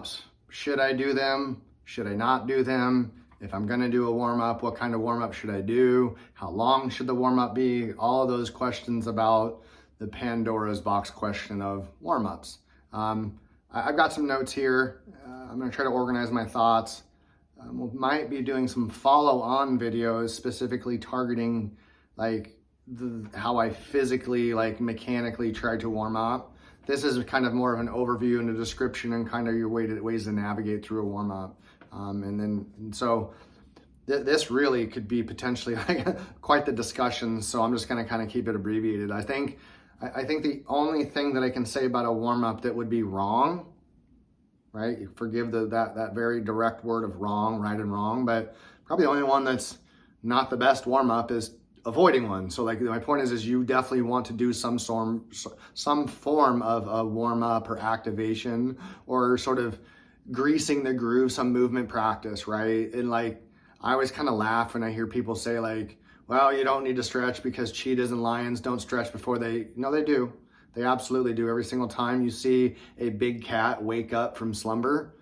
warm-ups. Should I do them? Should I not do them? If I'm gonna do a warm-up, what kind of warm-up should I do? How long should the warm-up be? All of those questions about the Pandora's box question of warm-ups. I've got some notes here. I'm gonna try to organize my thoughts. We might be doing some follow-on videos specifically targeting like how I physically, like mechanically try to warm up. This is kind of more of an overview and a description and kind of your ways to navigate through a warm-up. So this really could be potentially like quite the discussion. So I'm just gonna kind of keep it abbreviated. I think the only thing that I can say about a warm-up that would be wrong, right? Forgive that very direct word of wrong, right and wrong, but probably the only one that's not the best warm-up is avoiding one. So like my point is you definitely want to do some form of a warm-up or activation or sort of greasing the groove, some movement practice, right? And like I always kind of laugh when I hear people say like, well, you don't need to stretch because cheetahs and lions don't stretch before no, they do. They absolutely do. Every single time you see a big cat wake up from slumber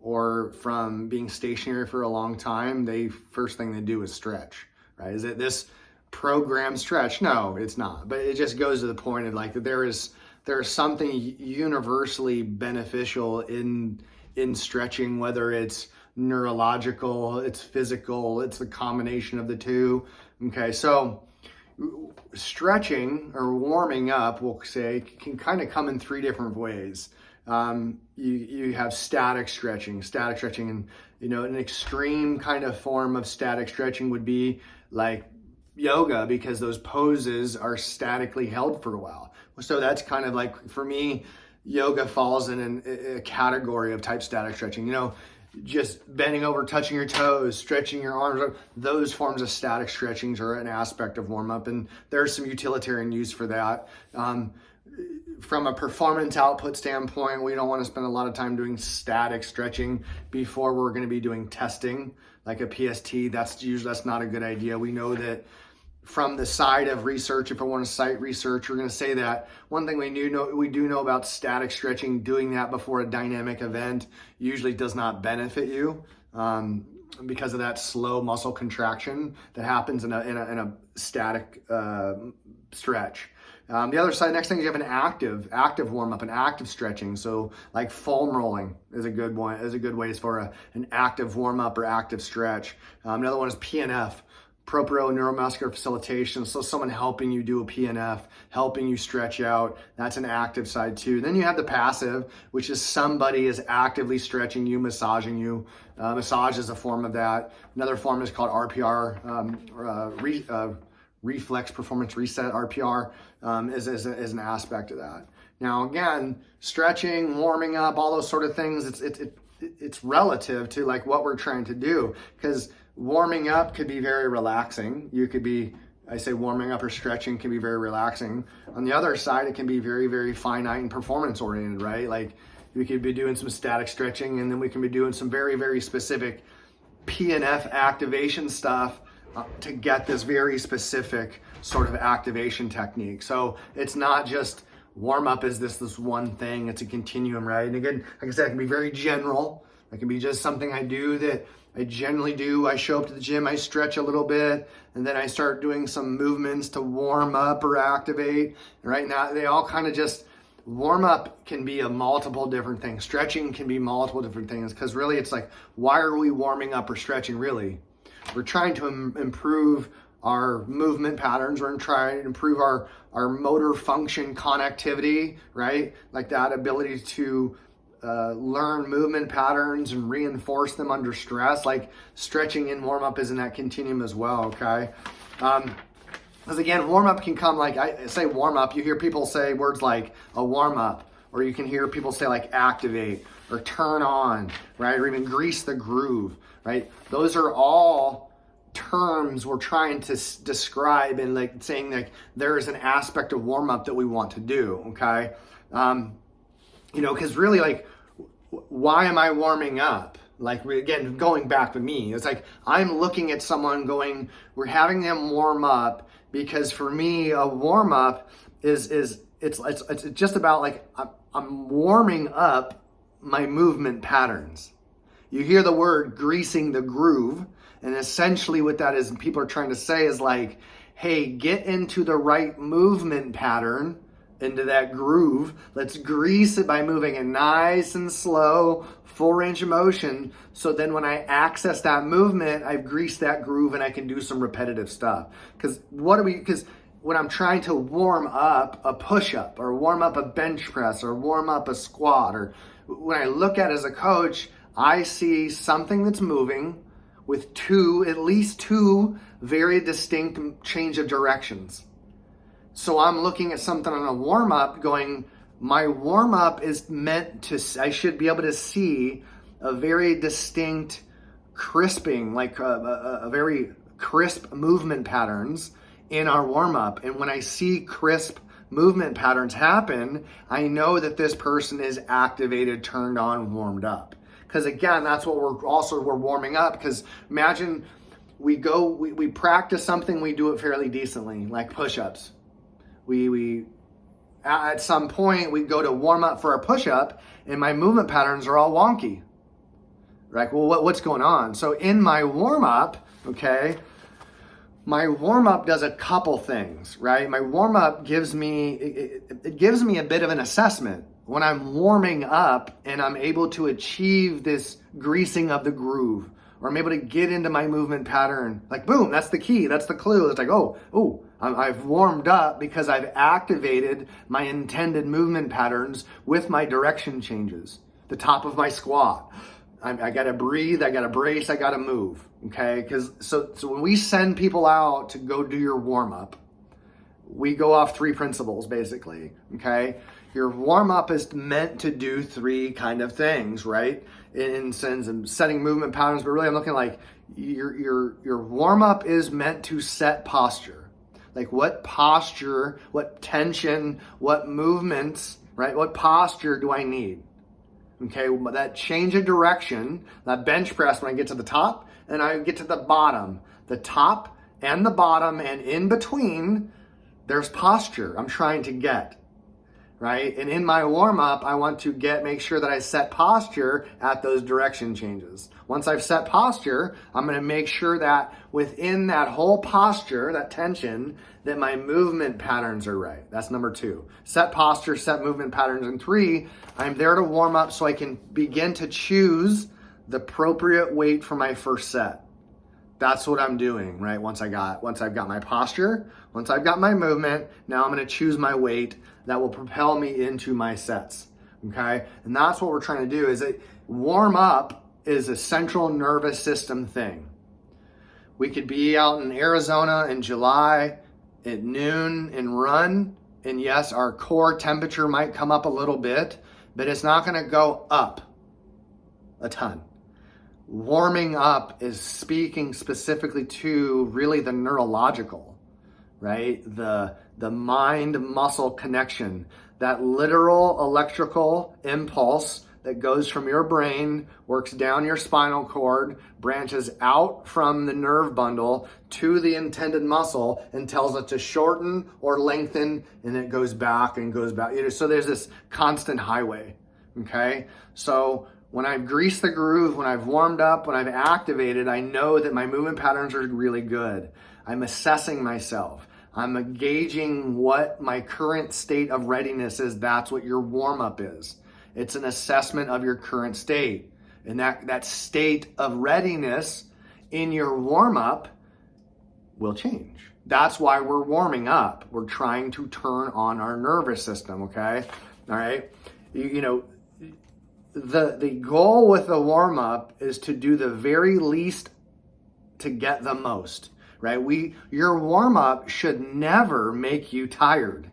or from being stationary for a long time, first thing they do is stretch, right? Is it this programmed stretch? No, it's not. But it just goes to the point of like that there is something universally beneficial in stretching, whether it's neurological, it's physical, it's the combination of the two. Okay, so stretching or warming up, we'll say, can kind of come in three different ways. You have static stretching, and an extreme kind of form of static stretching would be like yoga, because those poses are statically held for a while. So that's kind of like, for me, yoga falls in a category of type static stretching. Just bending over, touching your toes, stretching your arms, those forms of static stretchings are an aspect of warm-up, and there's some utilitarian use for that. From a performance output standpoint, we don't want to spend a lot of time doing static stretching before we're going to be doing testing, like a PST. That's not a good idea. We know that from the side of research, if I want to cite research, we're going to say that one thing we do know about static stretching, doing that before a dynamic event usually does not benefit you because of that slow muscle contraction that happens in a static stretch. The other side, next thing is you have an active warm up, an active stretching. So like foam rolling is a good one, is a good way for an active warm up or active stretch. Another one is PNF. Proprio neuromuscular facilitation. So someone helping you do a PNF, helping you stretch out, that's an active side too. Then you have the passive, which is somebody is actively stretching you, massaging you. Massage is a form of that. Another form is called RPR, reflex performance reset. RPR is an aspect of that. Now again, stretching, warming up, all those sort of things, it's relative to like what we're trying to do, because warming up could be very relaxing. Warming up or stretching can be very relaxing. On the other side, it can be very, very finite and performance oriented, right? Like we could be doing some static stretching, and then we can be doing some very, very specific PNF activation stuff to get this very specific sort of activation technique. So it's not just warm up is this one thing, it's a continuum, right? And again, like I said, it can be very general. It can be just something I do that I generally do. I show up to the gym, I stretch a little bit, and then I start doing some movements to warm up or activate. And right now, they all kind of just, warm up can be a multiple different things. Stretching can be multiple different things, because really it's like, why are we warming up or stretching really? We're trying to improve our movement patterns. We're trying to improve our motor function connectivity, right? Like that ability to learn movement patterns and reinforce them under stress. Like stretching and warm up is in that continuum as well, okay? Because again, warm up can come, like I say warm up, you hear people say words like a warm up, or you can hear people say like activate or turn on, right? Or even grease the groove, right? Those are all terms we're trying to describe and like saying like there is an aspect of warm up that we want to do, okay? Because really, like, why am I warming up? Like, again, going back to me, it's like I'm looking at someone going, we're having them warm up, because for me, a warm up is it's just about like I'm warming up my movement patterns. You hear the word greasing the groove, and essentially what that is, and people are trying to say is like, hey, get into the right movement pattern, into that groove. Let's grease it by moving it nice and slow, full range of motion. So then when I access that movement, I've greased that groove and I can do some repetitive stuff. Because when I'm trying to warm up a push-up or warm up a bench press or warm up a squat, or when I look at it as a coach, I see something that's moving with at least two very distinct change of directions. So I'm looking at something on a warm-up going, my warm-up is meant to, I should be able to see a very distinct crisping, like a very crisp movement patterns in our warm-up. And when I see crisp movement patterns happen, I know that this person is activated, turned on, warmed up. Because again, that's what we're warming up. Because imagine we practice something, we do it fairly decently, like push-ups. We at some point we go to warm up for a push-up and my movement patterns are all wonky. Like, well, what's going on? So in my warm-up, okay, my warm-up does a couple things, right? My warm-up gives me, it gives me a bit of an assessment. When I'm warming up and I'm able to achieve this greasing of the groove, or I'm able to get into my movement pattern, like boom, that's the key, that's the clue. It's like, I've warmed up because I've activated my intended movement patterns with my direction changes. The top of my squat. I gotta breathe, I gotta brace, I gotta move, okay? Because so when we send people out to go do your warm up, we go off three principles basically, okay? Your warm up is meant to do three kind of things, right? In sense of setting movement patterns, but really I'm looking like your warm up is meant to set posture. Like what posture, what tension, what movements, right? What posture do I need? Okay, that change of direction, that bench press when I get to the top and I get to the bottom. The top and the bottom and in between, there's posture I'm trying to get, right? And in my warm-up, I want to make sure that I set posture at those direction changes. Once I've set posture, I'm gonna make sure that within that whole posture, that tension, that my movement patterns are right. That's number 2. Set posture, set movement patterns. And 3, I'm there to warm up so I can begin to choose the appropriate weight for my first set. That's what I'm doing, right? Once I've got my posture, once I've got my movement, now I'm gonna choose my weight that will propel me into my sets, okay? And that's what we're trying to do, is that warm up is a central nervous system thing. We could be out in Arizona in July at noon and run, and yes, our core temperature might come up a little bit, but it's not gonna go up a ton. Warming up is speaking specifically to really the neurological, right? The mind-muscle connection, that literal electrical impulse that goes from your brain, works down your spinal cord, branches out from the nerve bundle to the intended muscle and tells it to shorten or lengthen, and it goes back and goes back. So there's this constant highway, okay? So when I've greased the groove, when I've warmed up, when I've activated, I know that my movement patterns are really good. I'm assessing myself. I'm gauging what my current state of readiness is. That's what your warm-up is. It's an assessment of your current state. And that state of readiness in your warm-up will change. That's why we're warming up. We're trying to turn on our nervous system, okay? All right? The goal with the warm-up is to do the very least to get the most, right? Your warm-up should never make you tired.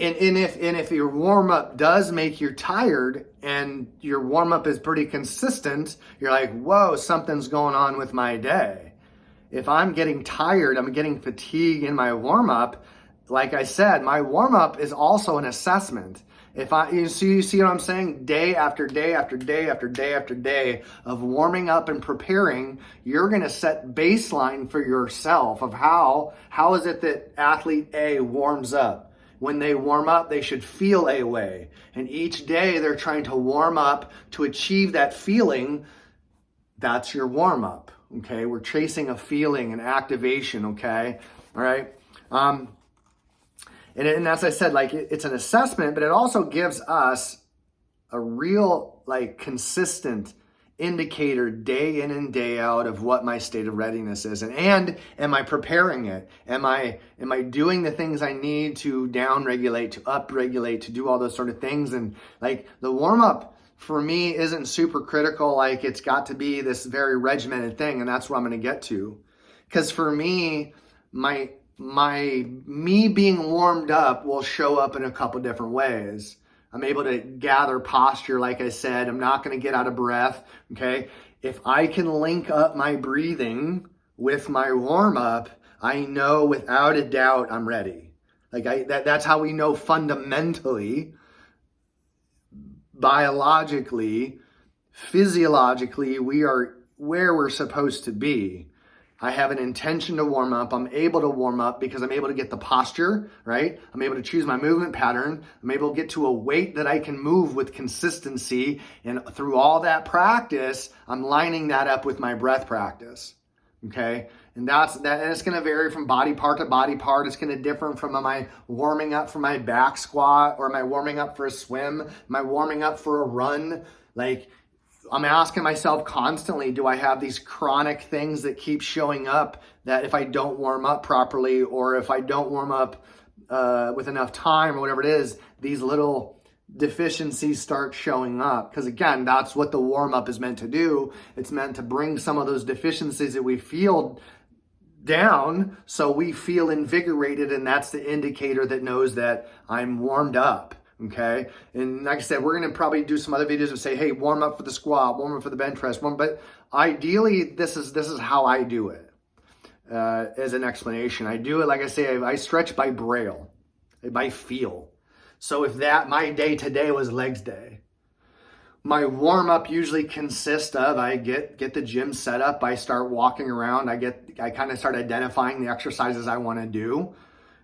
And if your warm-up does make you tired and your warm-up is pretty consistent, you're like, whoa, something's going on with my day. If I'm getting tired, I'm getting fatigue in my warm-up, like I said, my warm-up is also an assessment. You see what I'm saying? Day after day after day after day after day of warming up and preparing, you're going to set baseline for yourself of how is it that athlete A warms up? when they warm up, they should feel a way. And each day they're trying to warm up to achieve that feeling. That's your warm up. Okay. We're chasing a feeling, an activation. Okay. All right. And as I said, like it's an assessment, but it also gives us a real, like, consistent indicator day in and day out of what my state of readiness is. And am I preparing it? Am I doing the things I need to down regulate, to up regulate, to do all those sort of things? And like the warm up for me isn't super critical. Like it's got to be this very regimented thing. And that's what I'm going to get to. Because for me, me being warmed up will show up in a couple different ways. I'm able to gather posture, like I said. I'm not going to get out of breath, okay? If I can link up my breathing with my warm-up, I know without a doubt I'm ready. Like that's how we know fundamentally, biologically, physiologically, we are where we're supposed to be. I have an intention to warm up. I'm able to warm up because I'm able to get the posture, right? I'm able to choose my movement pattern. I'm able to get to a weight that I can move with consistency. And through all that practice, I'm lining that up with my breath practice, okay? And and it's going to vary from body part to body part. It's going to differ from am I warming up for my back squat, or am I warming up for a swim? Am I warming up for a run? Like, I'm asking myself constantly, do I have these chronic things that keep showing up that if I don't warm up properly, or if I don't warm up with enough time, or whatever it is, these little deficiencies start showing up? Because again, that's what the warm up is meant to do. It's meant to bring some of those deficiencies that we feel down so we feel invigorated, and that's the indicator that knows that I'm warmed up. Okay. And like I said, we're going to probably do some other videos and say, hey, warm up for the squat, warm up for the bench press. But ideally, this is how I do it as an explanation. I do it, like I say, I stretch by braille, by feel. So if my day today was legs day, my warm up usually consists of, I get the gym set up. I start walking around. I kind of start identifying the exercises I want to do.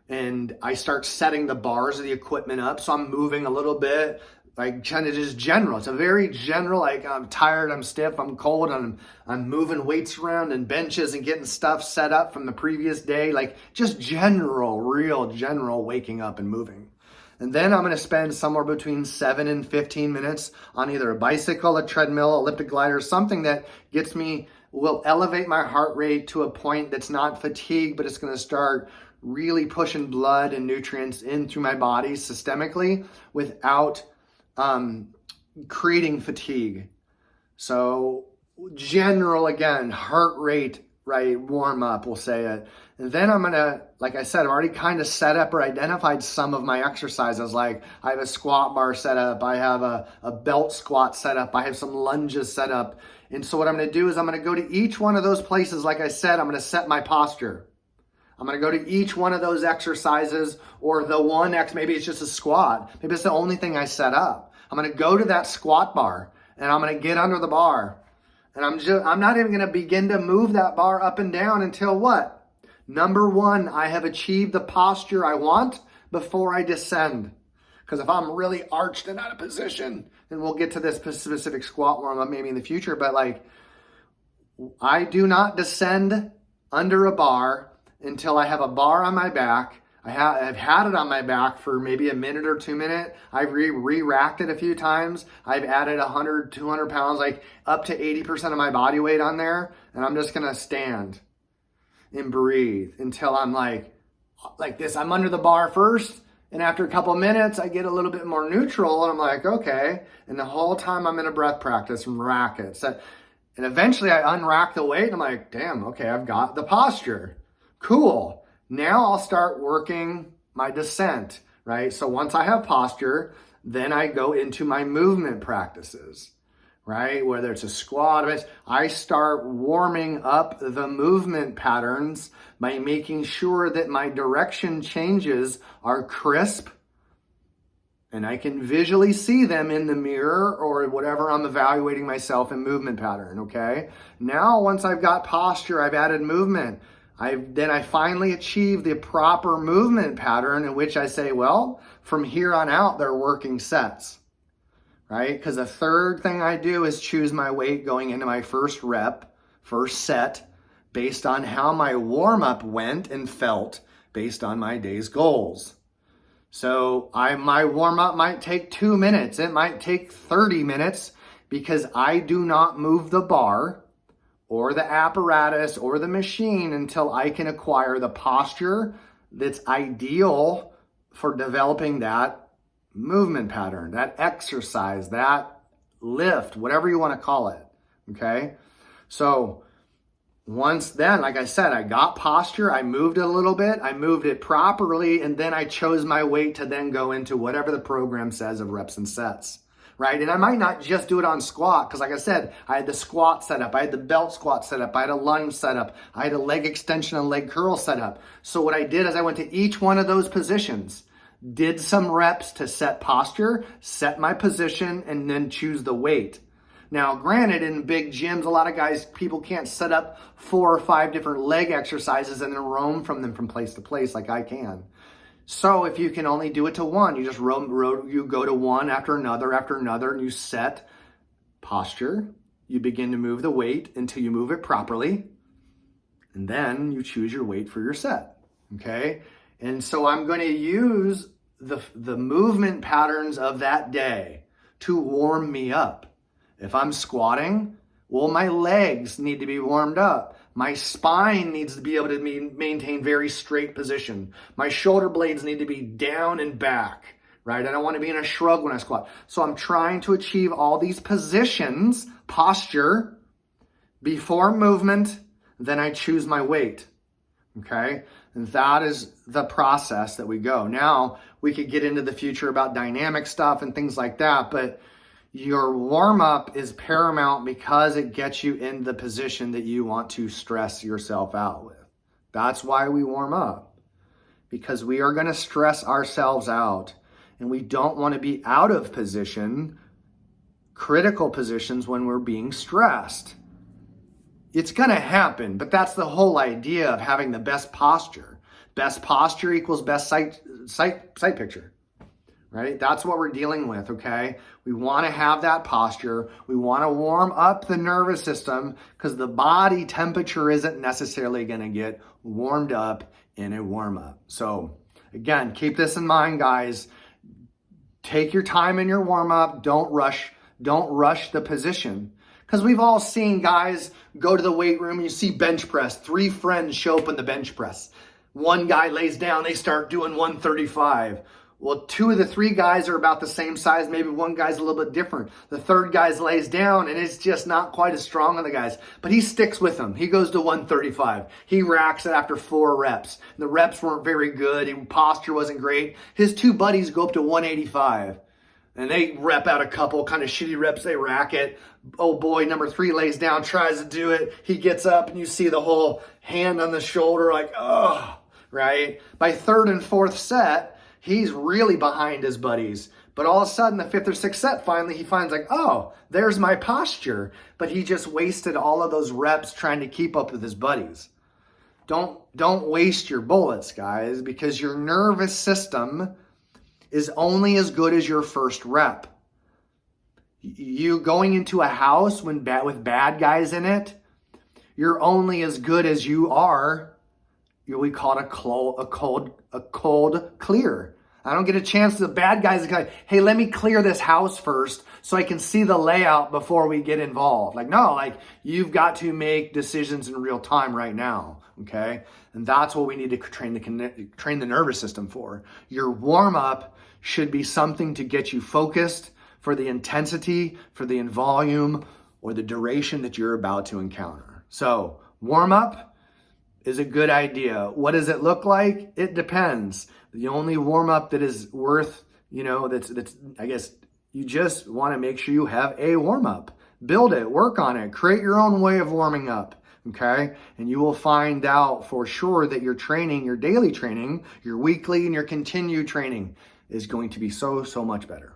And I start setting the bars of the equipment up. So I'm moving a little bit, like kind of just general. It's a very general, like I'm tired, I'm stiff, I'm cold, I'm moving weights around and benches and getting stuff set up from the previous day. Like just real general waking up and moving. And then I'm going to spend somewhere between 7 and 15 minutes on either a bicycle, a treadmill, elliptic glider, something that will elevate my heart rate to a point that's not fatigue, but it's going to start really pushing blood and nutrients in through my body systemically without creating fatigue. So general, again, heart rate, right, warm up, we'll say it. And then I'm going to, like I said, I've already kind of set up or identified some of my exercises. Like I have a squat bar set up. I have a belt squat set up. I have some lunges set up. And so what I'm going to do is I'm going to go to each one of those places. Like I said, I'm going to set my posture. I'm going to go to each one of those exercises, or the one maybe it's just a squat. Maybe it's the only thing I set up. I'm going to go to that squat bar and I'm going to get under the bar. And I'm not even going to begin to move that bar up and down until what? Number one, I have achieved the posture I want before I descend. Because if I'm really arched and out of position, and we'll get to this specific squat warm up maybe in the future, but like I do not descend under a bar until I have a bar on my back. I've had it on my back for maybe a minute or 2 minutes. I've re-racked it a few times. I've added 100, 200 pounds, like up to 80% of my body weight on there. And I'm just going to stand and breathe until I'm like this. I'm under the bar first. And after a couple of minutes, I get a little bit more neutral. And I'm like, okay. And the whole time I'm in a breath practice and rack it. So, and eventually I unrack the weight. And I'm like, damn, okay, I've got the posture. Cool. Now I'll start working my descent, right? So once I have posture, then I go into my movement practices, right? Whether it's a squat, I start warming up the movement patterns by making sure that my direction changes are crisp and I can visually see them in the mirror or whatever I'm evaluating myself in movement pattern, okay? Now, once I've got posture, I've added movement, Then I finally achieve the proper movement pattern in which I say, well, from here on out, they're working sets, right? Because the third thing I do is choose my weight going into my first set, based on how my warm-up went and felt based on my day's goals. So my warm-up might take 2 minutes. It might take 30 minutes because I do not move the bar or the apparatus or the machine until I can acquire the posture that's ideal for developing that movement pattern, that exercise, that lift, whatever you want to call it, okay? So once then, like I said, I got posture, I moved it a little bit, I moved it properly, and then I chose my weight to then go into whatever the program says of reps and sets. Right? And I might not just do it on squat, because like I said, I had the squat set up, I had the belt squat set up, I had a lunge set up, I had a leg extension and leg curl set up. So what I did is I went to each one of those positions, did some reps to set posture, set my position, and then choose the weight. Now, granted, in big gyms, a lot of people can't set up 4 or 5 different leg exercises and then roam from them from place to place like I can. So if you can only do it to one, you just you go to one after another, and you set posture. You begin to move the weight until you move it properly. And then you choose your weight for your set, okay? And so I'm going to use the movement patterns of that day to warm me up. If I'm squatting, well, my legs need to be warmed up. My spine needs to be able to maintain very straight position. My shoulder blades need to be down and back, right? I don't want to be in a shrug when I squat. So I'm trying to achieve all these positions, posture, before movement, then I choose my weight, okay? And that is the process that we go. Now, we could get into the future about dynamic stuff and things like that, but your warm-up is paramount because it gets you in the position that you want to stress yourself out with. That's why we warm up, because we are going to stress ourselves out, and we don't want to be out of position, critical positions when we're being stressed. It's going to happen, but that's the whole idea of having the best posture. Best posture equals best sight picture. Right? That's what we're dealing with, okay? We want to have that posture. We want to warm up the nervous system because the body temperature isn't necessarily going to get warmed up in a warm-up. So, again, keep this in mind, guys. Take your time in your warm-up. Don't rush the position. Because we've all seen guys go to the weight room and you see bench press. 3 friends show up in the bench press. One guy lays down, they start doing 135. Well, 2 of the 3 guys are about the same size. Maybe one guy's a little bit different. The third guy lays down, and it's just not quite as strong on the guys. But he sticks with them. He goes to 135. He racks it after 4 reps. The reps weren't very good. His posture wasn't great. His 2 buddies go up to 185. And they rep out a couple kind of shitty reps. They rack it. Oh boy, number 3 lays down, tries to do it. He gets up, and you see the whole hand on the shoulder like, oh, right? By 3rd and 4th set, he's really behind his buddies. But all of a sudden, the 5th or 6th set, finally, he finds like, oh, there's my posture. But he just wasted all of those reps trying to keep up with his buddies. Don't waste your bullets, guys, because your nervous system is only as good as your first rep. You going into a house with bad guys in it, you're only as good as you are. We call it a cold clear. I don't get a chance. The bad guys are like, hey, let me clear this house first so I can see the layout before we get involved. Like, no, like you've got to make decisions in real time right now, okay? And that's what we need to train the nervous system for. Your warm-up should be something to get you focused for the intensity, for the volume, or the duration that you're about to encounter. So warm-up is a good idea. What does it look like? It depends. The only warm-up that is worth, that's I guess you just want to make sure you have a warm-up. Build it, work on it, create your own way of warming up, okay? And you will find out for sure that your training, your daily training, your weekly and your continued training is going to be so much better.